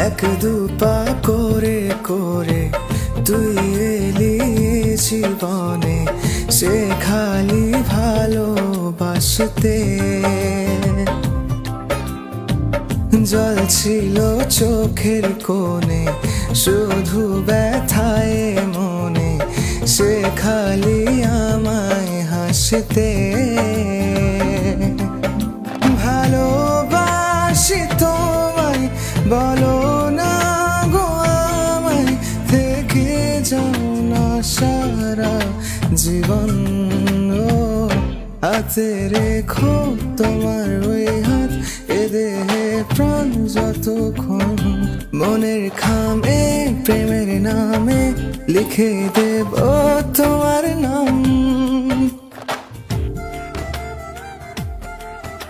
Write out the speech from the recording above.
এক দু পা করে করে তুই এলি জীবনে, সে খালি ভালোবাসতে। জল ছিল চোখের কোণে, শুধু ব্যথায় মনে, সে খালি আমায় হাসতে। ভালোবাসি তোমায়, বলো না গো আমায়, থেকে যাও না সারা জীবন। হাতে রেখো তোমার ওই হাত, এ দেহে প্রাণ যতক্ষণ। মনের খামে প্রেমের নামে লিখে দেব তোমার নাম।